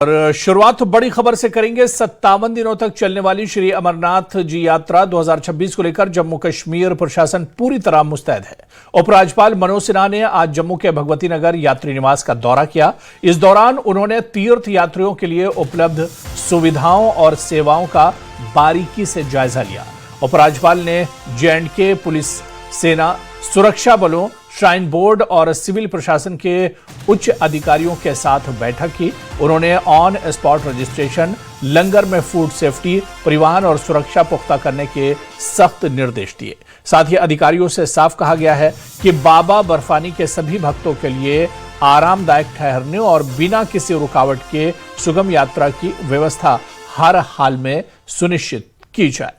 और शुरुआत बड़ी खबर से करेंगे। 57 दिनों तक चलने वाली श्री अमरनाथ जी यात्रा 2026 को लेकर जम्मू कश्मीर प्रशासन पूरी तरह मुस्तैद है। उपराज्यपाल मनोज सिन्हा ने आज जम्मू के भगवती नगर यात्री निवास का दौरा किया। इस दौरान उन्होंने तीर्थ यात्रियों के लिए उपलब्ध सुविधाओं और सेवाओं का बारीकी से जायजा लिया। उपराज्यपाल ने J&K पुलिस, सेना, सुरक्षा बलों, श्राइन बोर्ड और सिविल प्रशासन के उच्च अधिकारियों के साथ बैठक की। उन्होंने ऑन स्पॉट रजिस्ट्रेशन, लंगर में फूड सेफ्टी, परिवहन और सुरक्षा पुख्ता करने के सख्त निर्देश दिए। साथ ही अधिकारियों से साफ कहा गया है कि बाबा बर्फानी के सभी भक्तों के लिए आरामदायक ठहरने और बिना किसी रुकावट के सुगम यात्रा की व्यवस्था हर हाल में सुनिश्चित की जाए।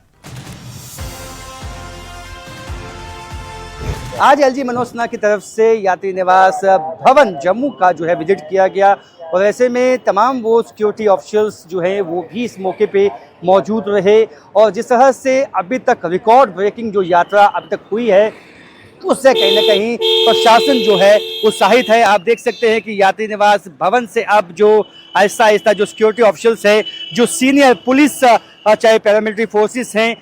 आज एलजी मनोज सिन्हा की तरफ से यात्री निवास भवन जम्मू का जो है विजिट किया गया और ऐसे में तमाम वो सिक्योरिटी ऑफिशियल्स जो हैं वो भी इस मौके पे मौजूद रहे। और जिस तरह से अभी तक रिकॉर्ड ब्रेकिंग जो यात्रा अभी तक हुई है उससे कहीं ना कहीं प्रशासन जो है उत्साहित है। आप देख सकते हैं कि यात्री निवास भवन से अब जो आहिस्ता आहिस्ता जो सिक्योरिटी ऑफिशियल्स है, जो सीनियर पुलिस चाहे पैरामिलिट्री फोर्सेस हैं,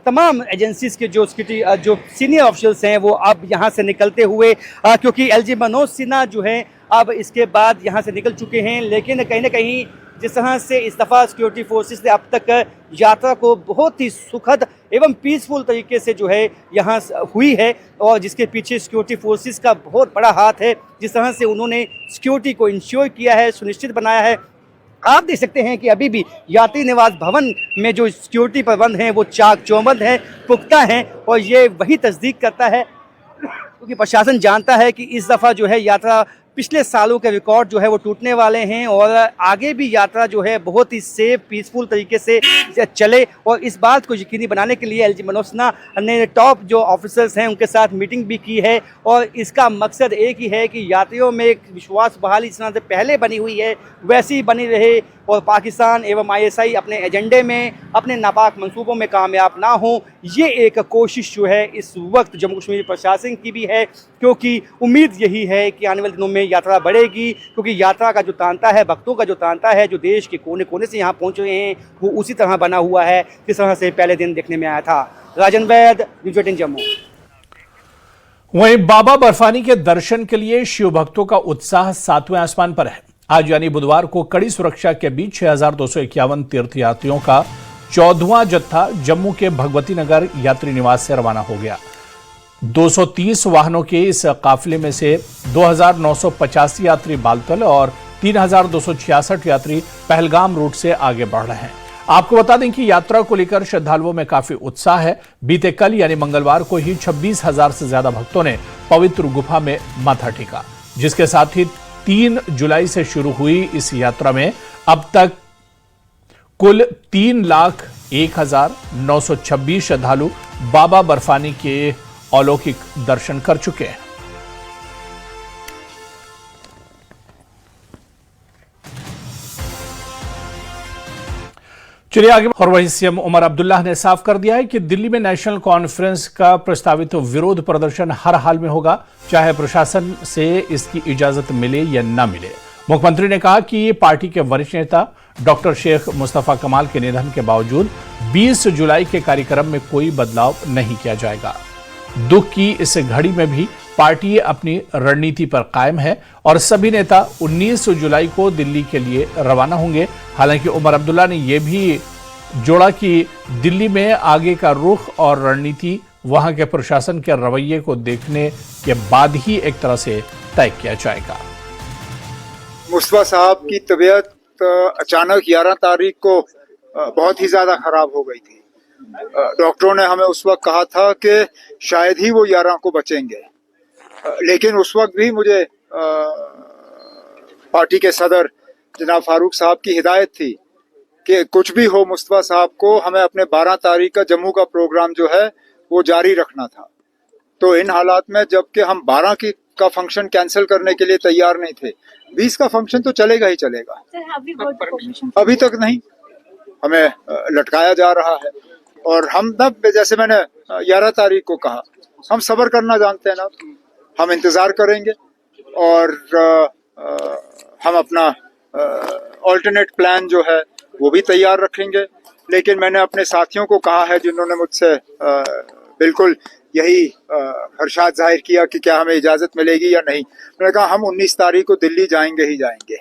तमाम एजेंसीज के जो सिक्योरिटी जो सीनियर ऑफिशियल्स हैं वो अब यहाँ से निकलते हुए क्योंकि एलजी मनोज सिन्हा जो है अब इसके बाद यहाँ से निकल चुके हैं। लेकिन कहीं ना कहीं जिस तरह से इस दफ़ा सिक्योरिटी फोर्सेस ने अब तक यात्रा को बहुत ही सुखद एवं पीसफुल तरीके से जो है यहाँ हुई है और जिसके पीछे सिक्योरिटी फोर्सेस का बहुत बड़ा हाथ है। जिस तरह से उन्होंने सिक्योरिटी को इंश्योर किया है, सुनिश्चित बनाया है। आप देख सकते हैं कि अभी भी यात्री निवास भवन में जो सिक्योरिटी प्रबंध हैं वो चाक चौबंद हैं, पुख्ता हैं और ये वही तस्दीक करता है क्योंकि प्रशासन जानता है कि इस दफ़ा जो है यात्रा पिछले सालों के रिकॉर्ड जो है वो टूटने वाले हैं और आगे भी यात्रा जो है बहुत ही सेफ पीसफुल तरीके से चले। और इस बात को यकीनी बनाने के लिए एलजी मनोज सिन्हा ने टॉप जो ऑफिसर्स हैं उनके साथ मीटिंग भी की है और इसका मकसद एक ही है कि यात्रियों में एक विश्वास बहाली जिस तरह से पहले बनी हुई है वैसी ही बनी रहे और पाकिस्तान एवं ISI अपने एजेंडे में, अपने नापाक मंसूबों में कामयाब ना हो। ये एक कोशिश जो है इस वक्त जम्मू कश्मीर प्रशासन की भी है क्योंकि उम्मीद यही है कि आने वाले दिनों में यात्रा बढ़ेगी क्योंकि यात्रा का जो तांता है, भक्तों का जो तांता है, जो देश के कोने कोने से यहाँ पहुँच रहे हैं वो उसी तरह बना हुआ है जिस तरह से पहले दिन देखने में आया था। राजन वैद, न्यूज़ 18 जम्मू। वहीं बाबा बर्फानी के दर्शन के लिए शिव भक्तों का उत्साह 7वें आसमान पर है। आज यानी बुधवार को कड़ी सुरक्षा के बीच 6251 तीर्थयात्रियों का 14वां जत्था जम्मू के भगवती नगर यात्री निवास से रवाना हो गया। 230 वाहनों के इस काफिले में से 2985 यात्री बालतल और 3266 यात्री पहलगाम रूट से आगे बढ़ रहे हैं। आपको बता दें कि यात्रा को लेकर श्रद्धालुओं में काफी उत्साह है। बीते कल यानी मंगलवार को ही 26,000 से ज्यादा भक्तों ने पवित्र गुफा में माथा टेका, जिसके साथ ही 3 जुलाई से शुरू हुई इस यात्रा में अब तक कुल 3,01,926 श्रद्धालु बाबा बर्फानी के अलौकिक दर्शन कर चुके हैं। चलिए आगे। और वहीं सीएम उमर अब्दुल्लाह ने साफ कर दिया है कि दिल्ली में नेशनल कॉन्फ्रेंस का प्रस्तावित विरोध प्रदर्शन हर हाल में होगा, चाहे प्रशासन से इसकी इजाजत मिले या न मिले। मुख्यमंत्री ने कहा कि पार्टी के वरिष्ठ नेता डॉक्टर शेख मुस्तफा कमाल के निधन के बावजूद 20 जुलाई के कार्यक्रम में कोई बदलाव नहीं किया जाएगा। दुख की इस घड़ी में भी पार्टी अपनी रणनीति पर कायम है और सभी नेता 19 जुलाई को दिल्ली के लिए रवाना होंगे। हालांकि उमर अब्दुल्ला ने यह भी जोड़ा कि दिल्ली में आगे का रुख और रणनीति वहां के प्रशासन के रवैये को देखने के बाद ही एक तरह से तय किया जाएगा। मुस्तफा साहब की तबीयत अचानक 11 तारीख को बहुत ही ज्यादा खराब हो गई थी। डॉक्टरों ने हमें उस वक्त कहा था कि शायद ही वो 11 को बचेंगे, लेकिन उस वक्त भी मुझे पार्टी के सदर जनाब फारूक साहब की हिदायत थी कि कुछ भी हो मुस्तफा साहब को हमें अपने 12 तारीख का जम्मू का प्रोग्राम जो है वो जारी रखना था। तो इन हालात में जबकि हम 12 का फंक्शन कैंसिल करने के लिए तैयार नहीं थे, 20 का फंक्शन तो चलेगा ही चलेगा। अभी तक नहीं, हमें लटकाया जा रहा है और हम तब जैसे मैंने 11 तारीख को कहा, हम सब्र करना जानते हैं ना, हम इंतजार करेंगे और हम अपना ऑल्टरनेट प्लान जो है वो भी तैयार रखेंगे। लेकिन मैंने अपने साथियों को कहा है जिन्होंने मुझसे बिल्कुल यही हर्षात जाहिर किया कि क्या हमें इजाज़त मिलेगी या नहीं, मैंने कहा हम 19 तारीख को दिल्ली जाएंगे ही जाएंगे।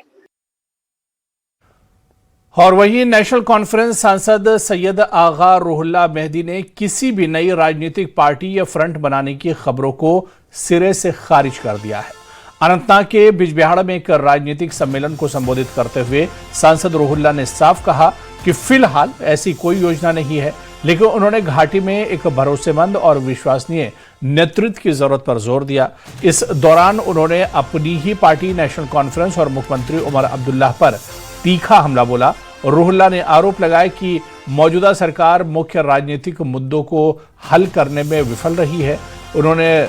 और वहीं नेशनल कॉन्फ्रेंस सांसद सैयद आगा रूहुल्लाह मेहदी ने किसी भी नई राजनीतिक पार्टी या फ्रंट बनाने की खबरों को सिरे से खारिज कर दिया है। अनंतनाग के बिजबिहाड़ा में एक राजनीतिक सम्मेलन को संबोधित करते हुए सांसद रूहुल्लाह ने साफ कहा कि फिलहाल ऐसी कोई योजना नहीं है, लेकिन उन्होंने घाटी में एक भरोसेमंद और विश्वसनीय नेतृत्व की जरूरत पर जोर दिया। इस दौरान उन्होंने अपनी ही पार्टी नेशनल कॉन्फ्रेंस और मुख्यमंत्री उमर अब्दुल्लाह पर तीखा हमला बोला। रूहुल्लाह ने आरोप लगाया कि मौजूदा सरकार मुख्य राजनीतिक मुद्दों को हल करने में विफल रही है। उन्होंने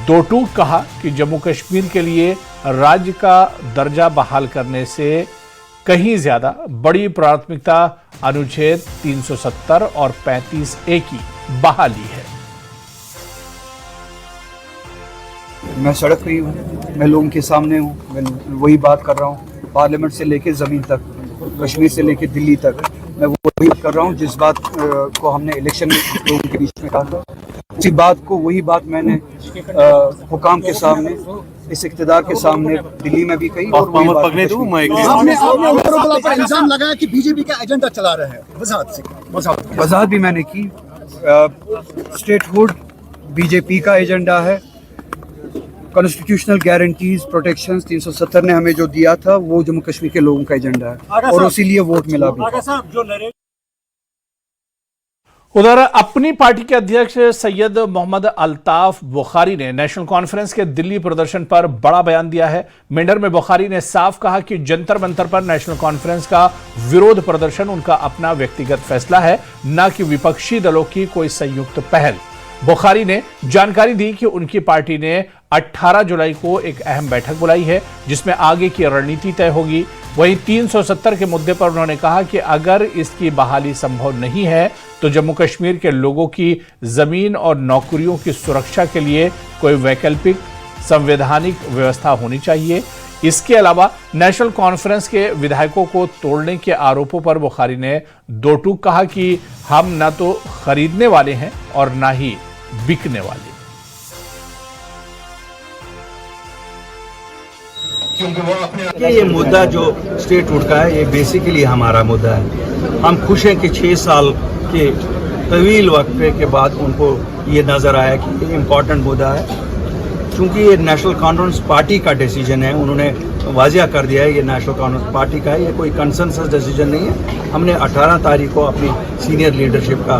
दो टूक कहा कि जम्मू कश्मीर के लिए राज्य का दर्जा बहाल करने से कहीं ज्यादा बड़ी प्राथमिकता अनुच्छेद 370 और 35A की बहाली है। मैं सड़क पे ही हूँ, मैं लोगों के सामने हूँ, मैं वही बात कर रहा हूँ। पार्लियामेंट से लेके ज़मीन तक, कश्मीर से लेके दिल्ली तक, मैं वही कर रहा हूँ जिस बात को हमने इलेक्शन में लोगों के बीच में कहा था। उसी बात को, वही बात मैंने हुकाम के सामने, इस इक़्तिदार के सामने दिल्ली में भी कही। और वही बात आपने इल्जाम लगाया कि बीजेपी का एजेंडा चला रहे हैं। वजाहत भी मैंने की। स्टेटहुड बीजेपी का एजेंडा है। कॉन्स्टिट्यूशनल गारंटीज, प्रोटेक्शंस 370 ने हमें जो दिया था वो जम्मू कश्मीर के लोगों का एजेंडा है और इसीलिए वोट मिला भी। उधर अपनी पार्टी के अध्यक्ष सैयद मोहम्मद अल्ताफ बुखारी ने नेशनल कॉन्फ्रेंस के दिल्ली प्रदर्शन पर बड़ा बयान दिया है। मेंढर में बुखारी ने साफ कहा कि जंतर मंतर पर नेशनल कॉन्फ्रेंस का विरोध प्रदर्शन उनका अपना व्यक्तिगत फैसला है, न कि विपक्षी दलों की कोई संयुक्त पहल। बुखारी ने जानकारी दी कि उनकी पार्टी ने 18 जुलाई को एक अहम बैठक बुलाई है जिसमें आगे की रणनीति तय होगी। वहीं 370 के मुद्दे पर उन्होंने कहा कि अगर इसकी बहाली संभव नहीं है तो जम्मू कश्मीर के लोगों की जमीन और नौकरियों की सुरक्षा के लिए कोई वैकल्पिक संवैधानिक व्यवस्था होनी चाहिए। इसके अलावा नेशनल कॉन्फ्रेंस के विधायकों को तोड़ने के आरोपों पर बुखारी ने दो टूक कहा कि हम न तो खरीदने वाले हैं और न ही बिकने वाले। ये मुद्दा जो स्टेटहुड का है, ये बेसिकली हमारा मुद्दा है। हम खुश हैं कि 6 साल के तवील वक्फे के बाद उनको ये नज़र आया कि ये इम्पोर्टेंट मुद्दा है। चूँकि ये नेशनल कॉन्फ्रेंस पार्टी का डिसीजन है, उन्होंने वाजिया कर दिया है ये नेशनल कॉन्फ्रेंस पार्टी का है, ये कोई कंसेंसस डिसीजन नहीं है। हमने 18 तारीख को अपनी सीनियर लीडरशिप का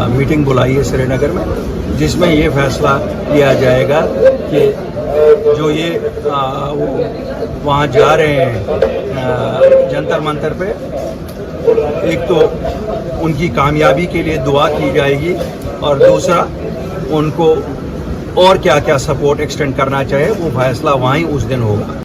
मीटिंग बुलाई है श्रीनगर में, जिसमें ये फैसला लिया जाएगा कि जो ये वहाँ जा रहे हैं जंतर मंतर पे, एक तो उनकी कामयाबी के लिए दुआ की जाएगी और दूसरा उनको और क्या क्या सपोर्ट एक्सटेंड करना चाहिए वो फैसला वहीं उस दिन होगा।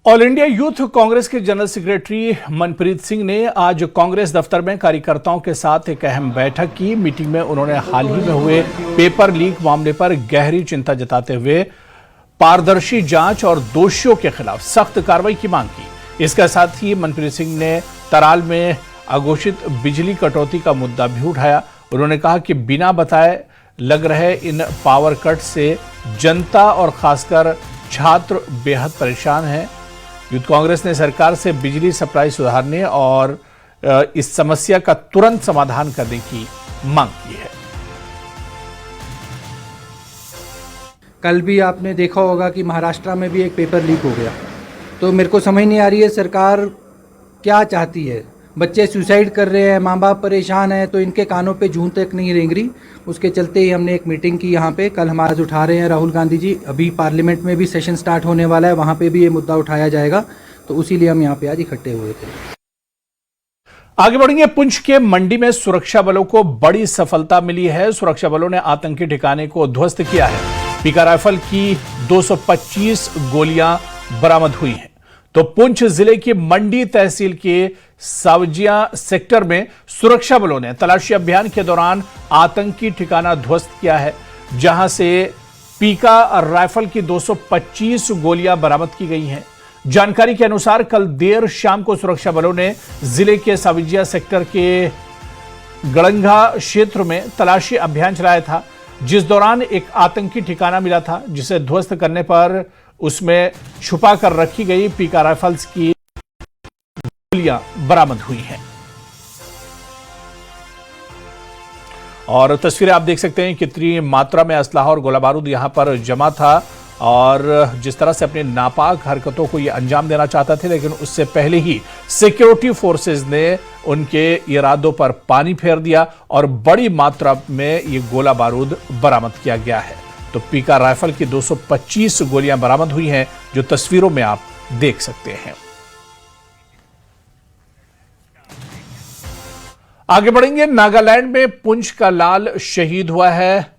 ऑल इंडिया यूथ कांग्रेस के जनरल सेक्रेटरी मनप्रीत सिंह ने आज कांग्रेस दफ्तर में कार्यकर्ताओं के साथ एक अहम बैठक की। मीटिंग में उन्होंने हाल ही में हुए पेपर लीक मामले पर गहरी चिंता जताते हुए पारदर्शी जांच और दोषियों के खिलाफ सख्त कार्रवाई की मांग की। इसके साथ ही मनप्रीत सिंह ने तराल में अघोषित बिजली कटौती का मुद्दा भी उठाया। उन्होंने कहा कि बिना बताए लग रहे इन पावर कट से जनता और खासकर छात्र बेहद परेशान हैं। यूथ कांग्रेस ने सरकार से बिजली सप्लाई सुधारने और इस समस्या का तुरंत समाधान करने की मांग की है। कल भी आपने देखा होगा कि महाराष्ट्र में भी एक पेपर लीक हो गया। तो मेरे को समझ नहीं आ रही है सरकार क्या चाहती है। बच्चे सुसाइड कर रहे हैं, माँ बाप परेशान हैं, तो इनके कानों पे जूं तक नहीं रेंग रही। उसके चलते ही हमने एक मीटिंग की यहाँ पे। कल हमारा उठा रहे हैं राहुल गांधी जी, अभी पार्लियामेंट में भी सेशन स्टार्ट होने वाला है, वहाँ पे भी ये मुद्दा उठाया जाएगा। तो उसी लिए हम यहाँ पे आज इकट्ठे हुए थे। आगे बढ़ेंगे। पुंछ के मंडी में सुरक्षा बलों को बड़ी सफलता मिली है। सुरक्षा बलों ने आतंकी ठिकाने को ध्वस्त किया है। पीका राइफल की 225 गोलियां बरामद हुई हैं। तो पुंछ जिले की मंडी तहसील के सावजिया सेक्टर में सुरक्षा बलों ने तलाशी अभियान के दौरान आतंकी ठिकाना ध्वस्त किया है, जहां से पीका राइफल की 225 गोलियां बरामद की गई हैं। जानकारी के अनुसार कल देर शाम को सुरक्षा बलों ने जिले के साविजिया सेक्टर के गड़ंगा क्षेत्र में तलाशी अभियान चलाया था, जिस दौरान एक आतंकी ठिकाना मिला था, जिसे ध्वस्त करने पर उसमें छुपा कर रखी गई पीका राइफल्स की गोलियां बरामद हुई हैं। और तस्वीरें आप देख सकते हैं कितनी मात्रा में असलाहा और गोला बारूद यहां पर जमा था, और जिस तरह से अपनी नापाक हरकतों को ये अंजाम देना चाहता थे, लेकिन उससे पहले ही सिक्योरिटी फोर्सेस ने उनके इरादों पर पानी फेर दिया और बड़ी मात्रा में ये गोला बारूद बरामद किया गया है। तो पीका राइफल की 225 गोलियां बरामद हुई हैं, जो तस्वीरों में आप देख सकते हैं। आगे बढ़ेंगे। नागालैंड में पुंछ का लाल शहीद हुआ है।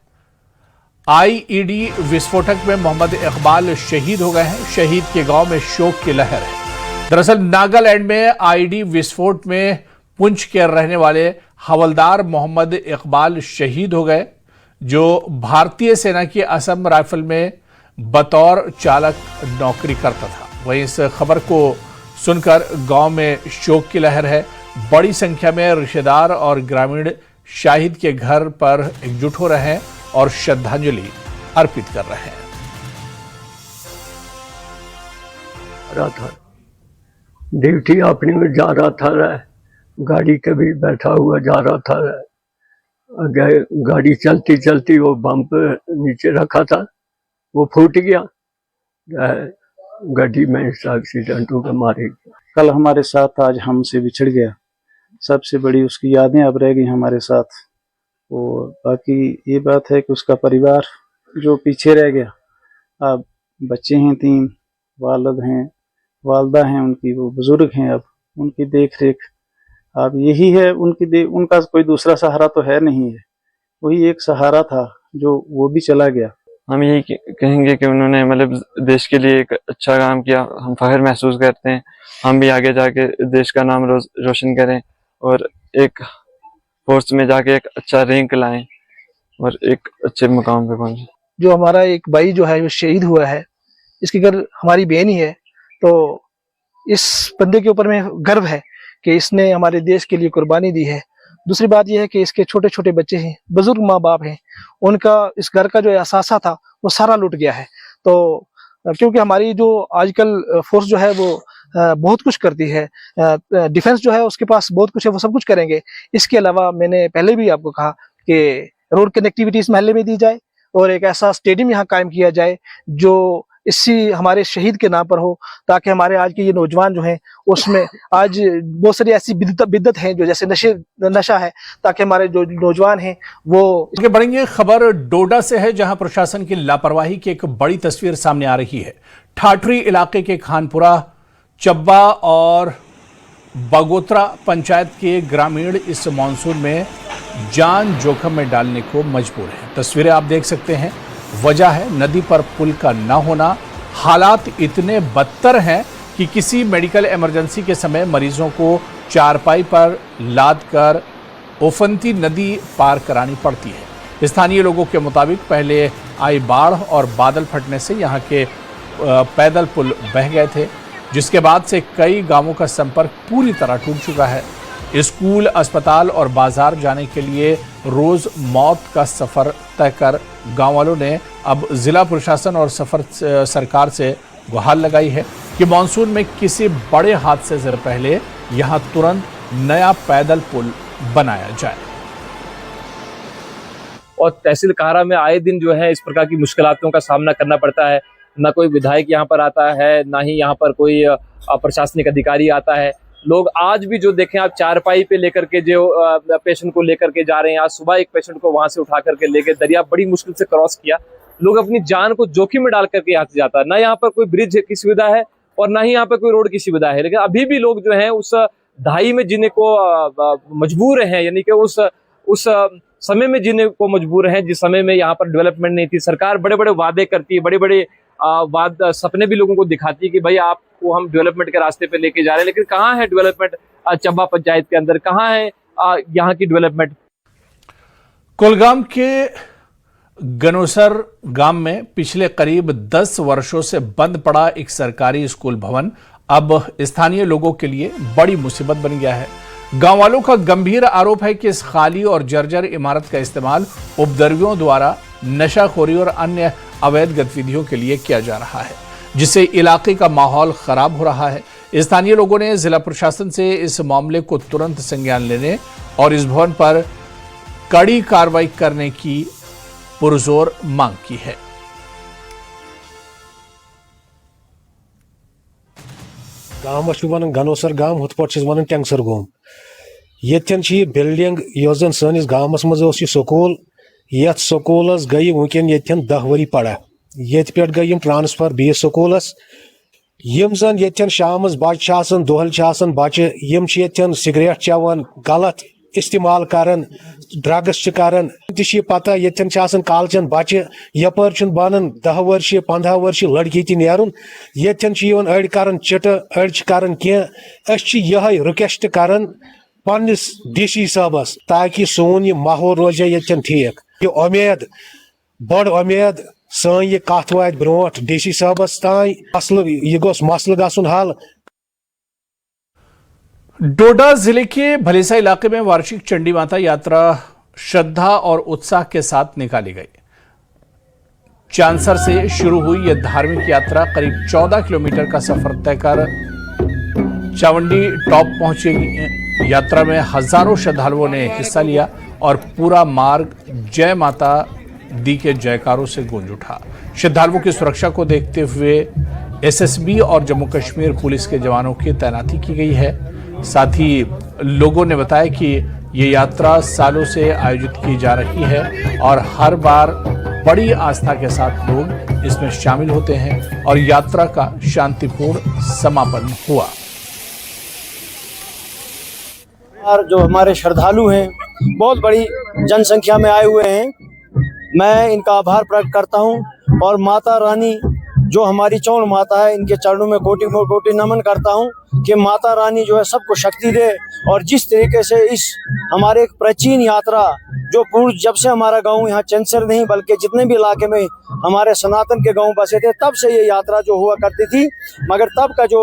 आईईडी विस्फोटक में मोहम्मद इकबाल शहीद हो गए हैं। शहीद के गांव में शोक की लहर है। दरअसल नागालैंड में आईईडी विस्फोट में पुंछ के रहने वाले हवलदार मोहम्मद इकबाल शहीद हो गए, जो भारतीय सेना की असम राइफल में बतौर चालक नौकरी करता था। वहीं इस खबर को सुनकर गांव में शोक की लहर है। बड़ी संख्या में रिश्तेदार और ग्रामीण शाहिद के घर पर एकजुट हो रहे हैं और श्रद्धांजलि अर्पित कर रहे हैं। रहा था ड्यूटी अपने में जा रहा था, गाड़ी के भी बैठा हुआ जा रहा था। गाड़ी चलती चलती वो बम्प नीचे रखा था, वो फूट गया, गाड़ी में एक्सीडेंट होकर मारे गया। कल हमारे साथ, आज हमसे बिछड़ गया। सबसे बड़ी उसकी यादें अब रह गई हमारे साथ। और बाकी ये बात है कि उसका परिवार जो पीछे रह गया, अब बच्चे हैं 3, वालिद हैं, वालदा हैं उनकी, वो बुजुर्ग हैं, अब उनकी देख रेख अब यही है उनका कोई दूसरा सहारा तो है नहीं है, वही एक सहारा था जो वो भी चला गया। हम यही कहेंगे कि उन्होंने मतलब देश के लिए एक अच्छा काम किया, हम फख्र महसूस करते हैं। हम भी आगे जाके देश का नाम रोशन करें और एक फोर्स में जाके एक अच्छा रैंक लाएं और एक अच्छे मुकाम पे पहुंचे। जो हमारा एक भाई जो है वो शहीद हुआ है, इसकी घर हमारी बहन ही है, तो इस बंदे के ऊपर में गर्व है कि इसने हमारे देश के लिए कुर्बानी दी है। दूसरी बात यह है कि इसके छोटे छोटे बच्चे हैं, बुजुर्ग माँ बाप हैं, उनका इस घर का जो एहसासा था वो सारा लुट गया है। तो क्योंकि हमारी जो आजकल फोर्स जो है वो बहुत कुछ करती है, डिफेंस जो है उसके पास बहुत कुछ है, वो सब कुछ करेंगे। इसके अलावा मैंने पहले भी आपको कहा कि रोड कनेक्टिविटी इस महल्ले में दी जाए और एक ऐसा स्टेडियम यहाँ कायम किया जाए जो इसी हमारे शहीद के नाम पर हो, ताकि हमारे आज के ये नौजवान जो हैं उसमें आज बहुत सारी ऐसी बिद्दत हैं जो जैसे नशा है, ताकि हमारे जो नौजवान हैं वो आगे बढ़ेंगे। खबर डोडा से है, जहां प्रशासन की लापरवाही की एक बड़ी तस्वीर सामने आ रही है। ठाठरी इलाके के खानपुरा, चब्बा और बगोत्रा पंचायत के ग्रामीण इस मानसून में जान जोखिम में डालने को मजबूर हैं। तस्वीरें आप देख सकते हैं। वजह है नदी पर पुल का न होना। हालात इतने बदतर हैं कि किसी मेडिकल इमरजेंसी के समय मरीजों को चारपाई पर लाद कर उफनती नदी पार करानी पड़ती है। स्थानीय लोगों के मुताबिक पहले आई बाढ़ और बादल फटने से यहाँ के पैदल पुल बह गए थे, जिसके बाद से कई गांवों का संपर्क पूरी तरह टूट चुका है। स्कूल, अस्पताल और बाजार जाने के लिए रोज मौत का सफर तय कर गांव वालों ने अब जिला प्रशासन और सरकार से गुहार लगाई है कि मानसून में किसी बड़े हादसे से पहले यहां तुरंत नया पैदल पुल बनाया जाए। और तहसील कारा में आए दिन जो है इस प्रकार की मुश्किलातों का सामना करना पड़ता है। ना कोई विधायक यहाँ पर आता है, ना ही यहाँ पर कोई प्रशासनिक अधिकारी आता है। लोग आज भी जो देखें आप, चारपाई पे लेकर के जो पेशेंट को लेकर के जा रहे हैं। आज सुबह एक पेशेंट को वहां से उठा करके लेके दरिया बड़ी मुश्किल से क्रॉस किया। लोग अपनी जान को जोखिम में डाल करके यहाँ से जाता है। ना यहाँ पर कोई ब्रिज की सुविधा है और ना ही यहाँ पर कोई रोड की सुविधा है, लेकिन अभी भी लोग जो है उस ढाई में जीने को मजबूर हैं, यानी कि उस समय में जीने को मजबूर हैं जिस समय में यहाँ पर डेवलपमेंट नहीं थी। सरकार बड़े बड़े वादे करती है, बड़े बड़े सपने भी लोगों को दिखाती है कि भाई आपको हम डेवलपमेंट के रास्ते पे लेके जा रहे हैं, लेकिन कहाँ है डेवलपमेंट चब्बा पंचायत के अंदर, कहाँ है यहाँ की डेवलपमेंट। कुलगाम के गनोसर गांव में पिछले करीब 10 वर्षों से बंद पड़ा एक सरकारी स्कूल भवन अब स्थानीय लोगों के लिए बड़ी मुसीबत बन गया है। गांव वालों का गंभीर आरोप है कि इस खाली और जर्जर इमारत का इस्तेमाल उपद्रवियों द्वारा नशाखोरी और अन्य अवैध गतिविधियों के लिए किया जा रहा है, जिससे इलाके का माहौल खराब हो रहा है। स्थानीय लोगों ने जिला प्रशासन से इस मामले को तुरंत संज्ञान लेने और इस भवन पर कड़ी कार्रवाई करने की पुरजोर मांग की है। गाँव वन गनोसर गाँव हुत पे वन टेंगसर गोम यन बिल्डिंग यन सैनिस गाँवस मज स्कूल ये स्कूलस गई वुकन ये 10 वरी पड़ा ये पे गई ट्रांसफर बीस स्कूलस यम जन ये शामस बच्चे दोहल बच्चे यम सिगरेट चवान गलत इस्तेमाल करान ड्रग्स करान पता ये कॉलेजन बच्चे यपर बनान 10 वर्ष 15 वर्ष लड़की तैन ये अड़ कर चिट अड़ कर कह रिक्वेस्ट कर पन्निस DC साहबस ताकि सोन यह माहौल रोज ये ठीक ये उम्मीद बड़ उम्मीद सन यह कत वात ब्रोट DC साहबस तान मसल यह गोस मसल गसन हल। डोडा जिले के भलेसा इलाके में वार्षिक चंडी माता यात्रा श्रद्धा और उत्साह के साथ निकाली गई। चांसर से शुरू हुई यह धार्मिक यात्रा करीब 14 किलोमीटर का सफर तय कर चावंडी टॉप पहुंचेगी। यात्रा में हजारों श्रद्धालुओं ने हिस्सा लिया और पूरा मार्ग जय माता दी के जयकारों से गूंज उठा। श्रद्धालुओं की सुरक्षा को देखते हुए SSB और जम्मू कश्मीर पुलिस के जवानों की तैनाती की गई है। साथ ही लोगों ने बताया कि ये यात्रा सालों से आयोजित की जा रही है और हर बार बड़ी आस्था के साथ लोग इसमें शामिल होते हैं और यात्रा का शांतिपूर्ण समापन हुआ। और जो हमारे श्रद्धालु हैं बहुत बड़ी जनसंख्या में आए हुए हैं, मैं इनका आभार प्रकट करता हूं और माता रानी जो हमारी चौड़ माता है इनके चरणों में कोटि कोटि नमन करता हूं कि माता रानी जो है सबको शक्ति दे। और जिस तरीके से इस हमारे एक प्राचीन यात्रा जो पूर्व जब से हमारा गांव यहाँ चंसर नहीं बल्कि जितने भी इलाके में हमारे सनातन के गांव बसे थे तब से ये यात्रा जो हुआ करती थी, मगर तब का जो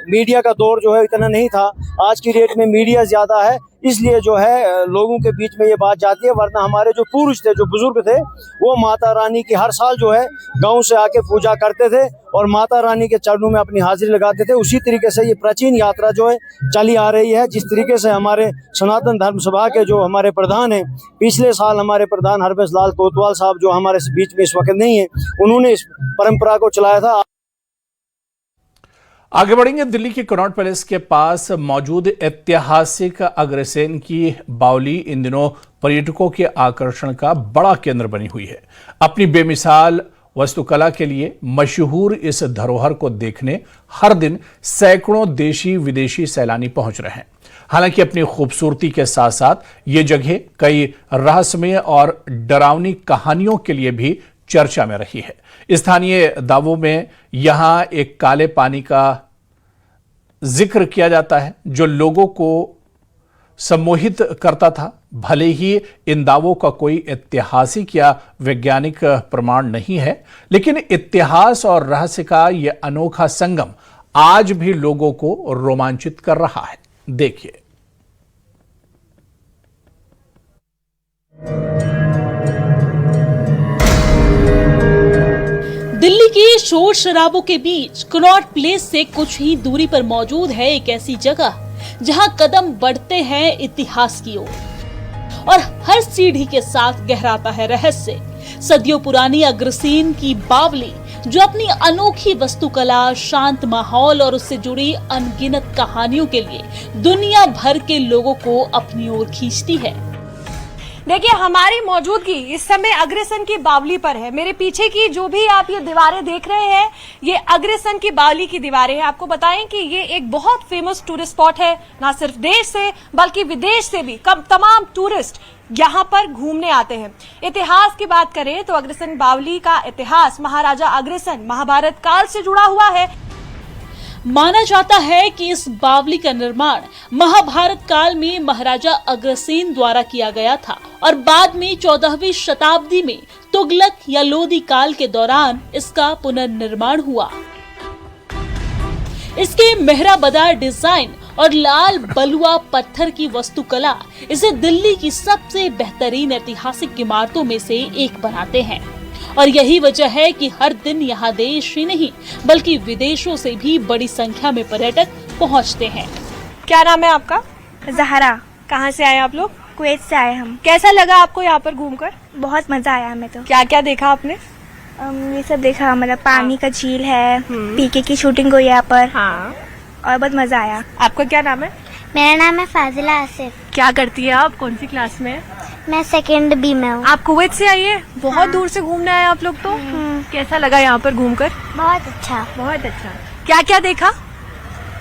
मीडिया का दौर जो है इतना नहीं था। आज की डेट में मीडिया ज़्यादा है इसलिए जो है लोगों के बीच में ये बात जाती है, वरना हमारे जो पुरुष थे जो बुजुर्ग थे वो माता रानी की हर साल जो है गाँव से आके पूजा करते थे और माता रानी के चरणों में अपनी हाजिरी लगाते थे। उसी तरीके से ये प्राचीन यात्रा जो है चली आ रही है। जिस तरीके से हमारे सनातन धर्म सभा के जो हमारे प्रधान हैं, पिछले साल हमारे प्रधान हरबंस लाल कोतवाल साहब जो हमारे बीच में इस वक्त नहीं है, उन्होंने इस परंपरा को चलाया था। आगे बढ़ेंगे। दिल्ली के कनॉट पैलेस के पास मौजूद ऐतिहासिक अग्रसेन की बावली इन दिनों पर्यटकों के आकर्षण का बड़ा केंद्र बनी हुई है। अपनी बेमिसाल वास्तुकला के लिए मशहूर इस धरोहर को देखने हर दिन सैकड़ों देशी विदेशी सैलानी पहुंच रहे हैं। हालांकि अपनी खूबसूरती के साथ साथ ये जगह कई रहस्यमय और डरावनी कहानियों के लिए भी चर्चा में रही है। स्थानीय दावों में यहां एक काले पानी का जिक्र किया जाता है जो लोगों को सम्मोहित करता था। भले ही इन दावों का कोई ऐतिहासिक या वैज्ञानिक प्रमाण नहीं है, लेकिन इतिहास और रहस्य का यह अनोखा संगम आज भी लोगों को रोमांचित कर रहा है। देखिए। दिल्ली के शोर शराबों के बीच कनॉट प्लेस से कुछ ही दूरी पर मौजूद है एक ऐसी जगह जहां कदम बढ़ते हैं इतिहास की ओर और हर सीढ़ी के साथ गहराता है रहस्य। सदियों पुरानी अग्रसेन की बावली जो अपनी अनोखी वास्तुकला, शांत माहौल और उससे जुड़ी अनगिनत कहानियों के लिए दुनिया भर के लोगों को अपनी ओर खींचती है। देखिए हमारी मौजूदगी इस समय अग्रसेन की बावली पर है। मेरे पीछे की जो भी आप ये दीवारें देख रहे हैं ये अग्रसेन की बावली की दीवारें हैं। आपको बताएं कि ये एक बहुत फेमस टूरिस्ट स्पॉट है, ना सिर्फ देश से बल्कि विदेश से भी तमाम टूरिस्ट यहाँ पर घूमने आते हैं। इतिहास की बात करें तो अग्रसेन बावली का इतिहास महाराजा अग्रसेन महाभारत काल से जुड़ा हुआ है। माना जाता है कि इस बावली का निर्माण महाभारत काल में महाराजा अग्रसेन द्वारा किया गया था और बाद में 14वीं शताब्दी में तुगलक या लोदी काल के दौरान इसका पुनर्निर्माण हुआ। इसके मेहराबदार डिजाइन और लाल बलुआ पत्थर की वास्तुकला इसे दिल्ली की सबसे बेहतरीन ऐतिहासिक इमारतों में से एक बनाते हैं और यही वजह है कि हर दिन यहाँ देश ही नहीं बल्कि विदेशों से भी बड़ी संख्या में पर्यटक पहुँचते हैं। क्या नाम है आपका? जहरा। कहाँ से आए आप लोग? कुवैत से आए हम। कैसा लगा आपको यहाँ पर घूमकर? बहुत मजा आया हमें तो। क्या क्या देखा आपने? ये सब देखा, मतलब पानी का झील है, पीके की शूटिंग हुई यहाँ पर। हाँ। और बहुत मजा आया। आपका क्या नाम है? मेरा नाम है फाजिला आसिफ। क्या करती है आप? कौन सी क्लास में? मैं सेकंड बी में हूँ। आप कुवैत से आई है? बहुत दूर से घूमने आए आप लोग तो। कैसा लगा यहाँ पर घूमकर? बहुत अच्छा। बहुत अच्छा। क्या क्या देखा?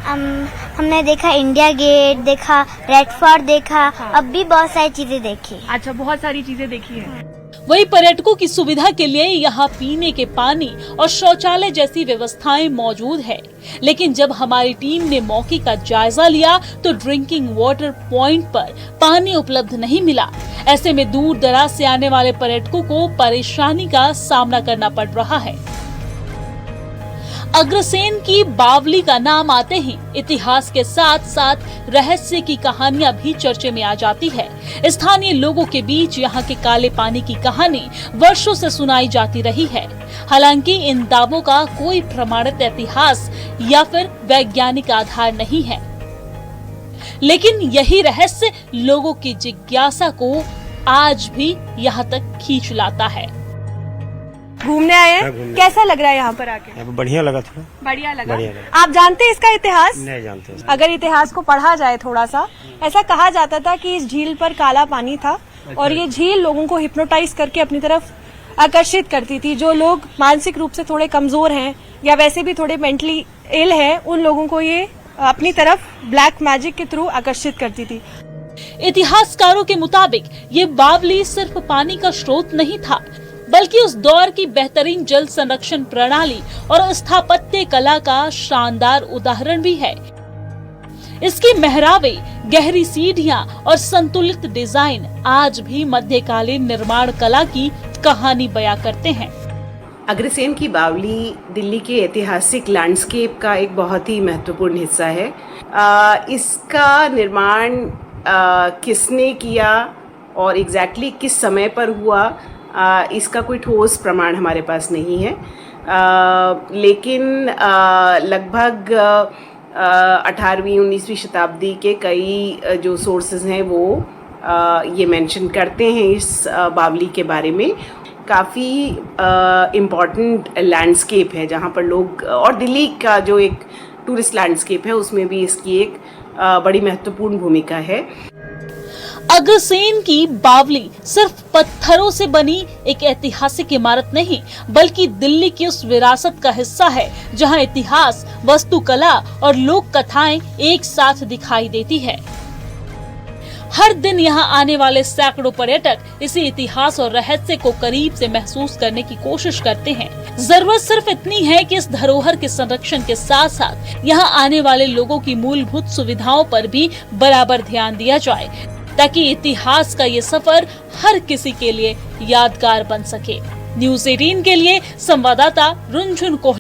हमने देखा इंडिया गेट देखा, रेड फोर्ट देखा। अब भी बहुत सारी चीजें देखी। अच्छा, बहुत सारी चीजें देखी है। वही पर्यटकों की सुविधा के लिए यहाँ पीने के पानी और शौचालय जैसी व्यवस्थाएं मौजूद है, लेकिन जब हमारी टीम ने मौके का जायजा लिया तो ड्रिंकिंग वाटर पॉइंट पर पानी उपलब्ध नहीं मिला। ऐसे में दूर दराज से आने वाले पर्यटकों को परेशानी का सामना करना पड़ रहा है। अग्रसेन की बावली का नाम आते ही इतिहास के साथ साथ रहस्य की कहानियां भी चर्चे में आ जाती है। स्थानीय लोगों के बीच यहाँ के काले पानी की कहानी वर्षों से सुनाई जाती रही है। हालांकि इन दावों का कोई प्रमाणित इतिहास या फिर वैज्ञानिक आधार नहीं है, लेकिन यही रहस्य लोगों की जिज्ञासा को आज भी यहाँ तक खींच लाता है। घूमने आए हैं? कैसा लग रहा है यहाँ पर आके? बढ़िया लगा, थोड़ा बढ़िया लगा। आप जानते हैं इसका इतिहास? नहीं जानते। अगर इतिहास को पढ़ा जाए थोड़ा सा, ऐसा कहा जाता था कि इस झील पर काला पानी था और ये झील लोगों को हिप्नोटाइज करके अपनी तरफ आकर्षित करती थी। जो लोग मानसिक रूप से थोड़े कमजोर हैं या वैसे भी थोड़े मेंटली इल हैं, उन लोगों को ये अपनी तरफ ब्लैक मैजिक के थ्रू आकर्षित करती थी। इतिहासकारों के मुताबिक ये बावली सिर्फ पानी का स्रोत नहीं था, बल्कि उस दौर की बेहतरीन जल संरक्षण प्रणाली और स्थापत्य कला का शानदार उदाहरण भी है। इसकी मेहराबे, गहरी सीढ़ियां और संतुलित डिजाइन आज भी मध्यकालीन निर्माण कला की कहानी बयां करते हैं। अग्रसेन की बावली दिल्ली के ऐतिहासिक लैंडस्केप का एक बहुत ही महत्वपूर्ण हिस्सा है। इसका निर्माण किसने किया और एग्जैक्टली किस समय पर हुआ, इसका कोई ठोस प्रमाण हमारे पास नहीं है, लेकिन लगभग 18वीं 19वीं शताब्दी के कई जो सोर्सेज हैं वो ये मेंशन करते हैं इस बावली के बारे में। काफ़ी इम्पॉर्टेंट लैंडस्केप है जहाँ पर लोग, और दिल्ली का जो एक टूरिस्ट लैंडस्केप है उसमें भी इसकी एक बड़ी महत्वपूर्ण भूमिका है। अग्रसेन की बावली सिर्फ पत्थरों से बनी एक ऐतिहासिक इमारत नहीं, बल्कि दिल्ली की उस विरासत का हिस्सा है जहां इतिहास, वास्तुकला और लोक कथाएं एक साथ दिखाई देती है। हर दिन यहां आने वाले सैकड़ों पर्यटक इसी इतिहास और रहस्य को करीब से महसूस करने की कोशिश करते हैं। जरूरत सिर्फ इतनी है कि इस धरोहर के संरक्षण के साथ साथ यहां आने वाले लोगों की मूलभूत सुविधाओं पर भी बराबर ध्यान दिया जाए, ताकि इतिहास का ये सफर हर किसी के लिए यादगार बन सके। न्यूज़ 18 के लिए संवाददाता रुनझुन कोहली।